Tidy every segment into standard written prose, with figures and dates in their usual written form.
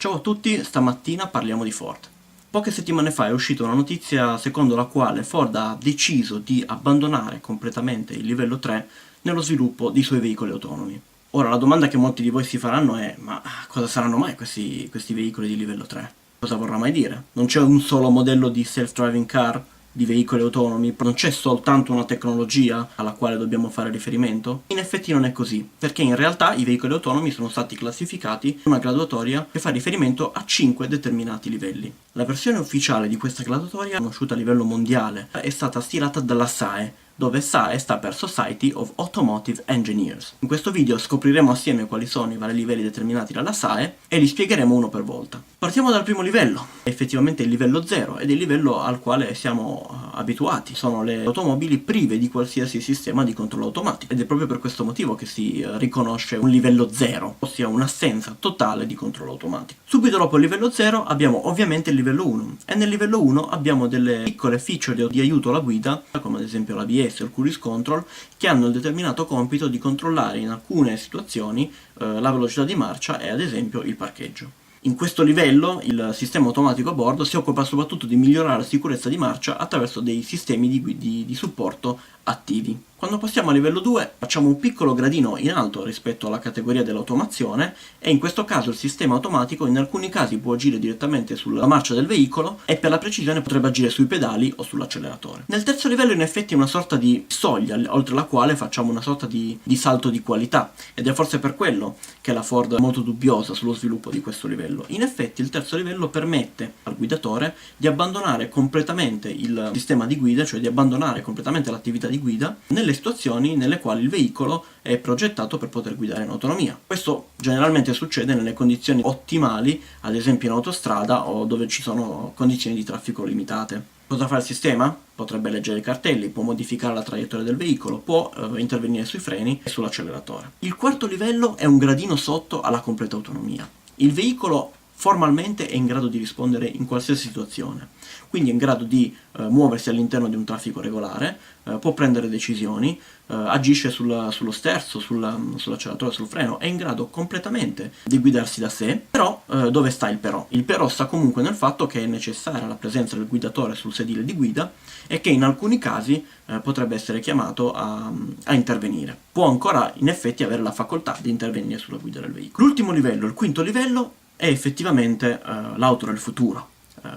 Ciao a tutti, stamattina parliamo di Ford. Poche settimane fa è uscita una notizia secondo la quale Ford ha deciso di abbandonare completamente il livello 3 nello sviluppo dei suoi veicoli autonomi. Ora la domanda che molti di voi si faranno è: ma cosa saranno mai questi veicoli di livello 3? Cosa vorrà mai dire? Non c'è un solo modello di self-driving car? Di veicoli autonomi? Non c'è soltanto una tecnologia alla quale dobbiamo fare riferimento? In effetti non è così, perché in realtà i veicoli autonomi sono stati classificati in una graduatoria che fa riferimento a 5 determinati livelli. La versione ufficiale di questa graduatoria, conosciuta a livello mondiale, è stata stilata dalla SAE, dove SAE sta per Society of Automotive Engineers. In questo video scopriremo assieme quali sono i vari livelli determinati dalla SAE e li spiegheremo uno per volta. Partiamo dal primo livello, effettivamente il livello 0, ed è il livello al quale siamo abituati. Sono le automobili prive di qualsiasi sistema di controllo automatico, ed è proprio per questo motivo che si riconosce un livello 0, ossia un'assenza totale di controllo automatico. Subito dopo il livello 0 abbiamo ovviamente il livello 1, e nel livello 1 abbiamo delle piccole feature di aiuto alla guida, come ad esempio l'ABS o il cruise control, che hanno il determinato compito di controllare in alcune situazioni la velocità di marcia e ad esempio il parcheggio. In questo livello il sistema automatico a bordo si occupa soprattutto di migliorare la sicurezza di marcia attraverso dei sistemi di supporto attivi. Quando passiamo a livello 2 facciamo un piccolo gradino in alto rispetto alla categoria dell'automazione, e in questo caso il sistema automatico in alcuni casi può agire direttamente sulla marcia del veicolo e per la precisione potrebbe agire sui pedali o sull'acceleratore. Nel terzo livello in effetti è una sorta di soglia oltre la quale facciamo una sorta di salto di qualità, ed è forse per quello che la Ford è molto dubbiosa sullo sviluppo di questo livello. In effetti il terzo livello permette al guidatore di abbandonare completamente il sistema di guida, cioè di abbandonare completamente l'attività di guida nelle situazioni nelle quali il veicolo è progettato per poter guidare in autonomia. Questo generalmente succede nelle condizioni ottimali, ad esempio in autostrada o dove ci sono condizioni di traffico limitate. Cosa fa il sistema? Potrebbe leggere i cartelli, può modificare la traiettoria del veicolo, può intervenire sui freni e sull'acceleratore. Il quarto livello è un gradino sotto alla completa autonomia. Il veicolo formalmente è in grado di rispondere in qualsiasi situazione, quindi è in grado di muoversi all'interno di un traffico regolare, può prendere decisioni, agisce sullo sterzo, sull'acceleratore, sul freno, è in grado completamente di guidarsi da sé. Però dove sta il però? Il però sta comunque nel fatto che è necessaria la presenza del guidatore sul sedile di guida e che in alcuni casi potrebbe essere chiamato a intervenire. Può ancora in effetti avere la facoltà di intervenire sulla guida del veicolo. L'ultimo livello, il quinto livello, è effettivamente l'auto del futuro.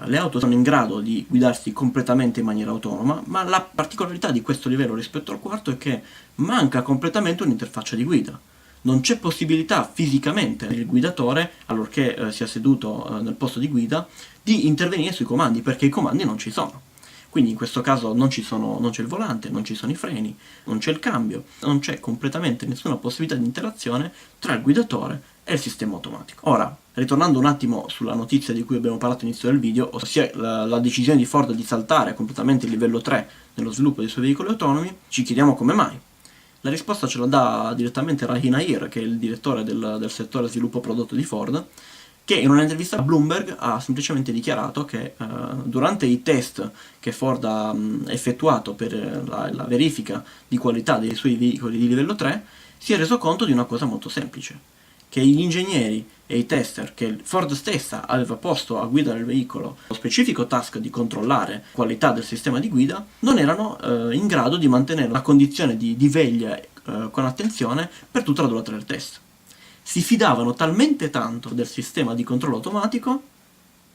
Le auto sono in grado di guidarsi completamente in maniera autonoma, ma la particolarità di questo livello rispetto al quarto è che manca completamente un'interfaccia di guida. Non c'è possibilità fisicamente per il guidatore, allorché sia seduto nel posto di guida, di intervenire sui comandi, perché i comandi non ci sono. Quindi in questo caso non c'è il volante, non ci sono i freni, non c'è il cambio, non c'è completamente nessuna possibilità di interazione tra il guidatore e il sistema automatico. Ora, ritornando un attimo sulla notizia di cui abbiamo parlato all'inizio del video, ossia la decisione di Ford di saltare completamente il livello 3 nello sviluppo dei suoi veicoli autonomi, ci chiediamo come mai. La risposta ce la dà direttamente Rahi Nair, che è il direttore del settore sviluppo prodotto di Ford, che in un'intervista a Bloomberg ha semplicemente dichiarato che durante i test che Ford ha effettuato per la verifica di qualità dei suoi veicoli di livello 3 si è reso conto di una cosa molto semplice, che gli ingegneri e i tester che Ford stessa aveva posto a guidare il veicolo lo specifico task di controllare la qualità del sistema di guida non erano in grado di mantenere la condizione di veglia con attenzione per tutta la durata del test. Si fidavano talmente tanto del sistema di controllo automatico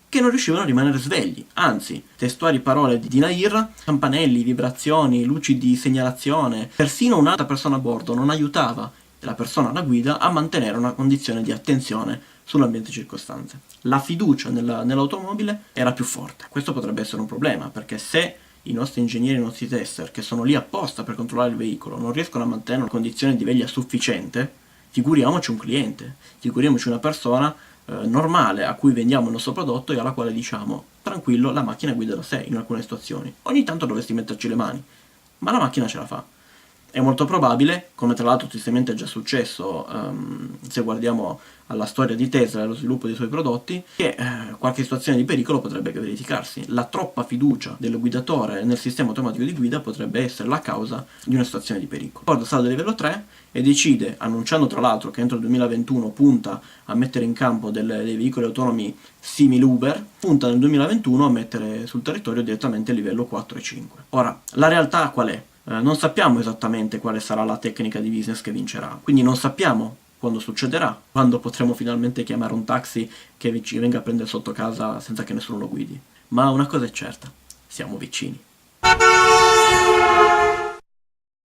che non riuscivano a rimanere svegli. Anzi, testuali parole di Nair: campanelli, vibrazioni, luci di segnalazione, persino un'altra persona a bordo non aiutava la persona alla guida a mantenere una condizione di attenzione sull'ambiente circostante. La fiducia nell'automobile era più forte. Questo potrebbe essere un problema, perché se i nostri ingegneri e i nostri tester, che sono lì apposta per controllare il veicolo, non riescono a mantenere una condizione di veglia sufficiente, figuriamoci un cliente, figuriamoci una persona normale a cui vendiamo il nostro prodotto e alla quale diciamo: tranquillo, la macchina guida da sé in alcune situazioni, ogni tanto dovresti metterci le mani, ma la macchina ce la fa. È molto probabile, come tra l'altro tristemente è già successo se guardiamo alla storia di Tesla e allo sviluppo dei suoi prodotti, che qualche situazione di pericolo potrebbe verificarsi. La troppa fiducia del guidatore nel sistema automatico di guida potrebbe essere la causa di una situazione di pericolo. Ford sale al livello 3 e decide, annunciando tra l'altro che entro il 2021 punta a mettere in campo dei veicoli autonomi simili Uber, punta nel 2021 a mettere sul territorio direttamente il livello 4 e 5. Ora, la realtà qual è? Non sappiamo esattamente quale sarà la tecnica di business che vincerà, quindi non sappiamo quando succederà, quando potremo finalmente chiamare un taxi che ci venga a prendere sotto casa senza che nessuno lo guidi. Ma una cosa è certa, siamo vicini.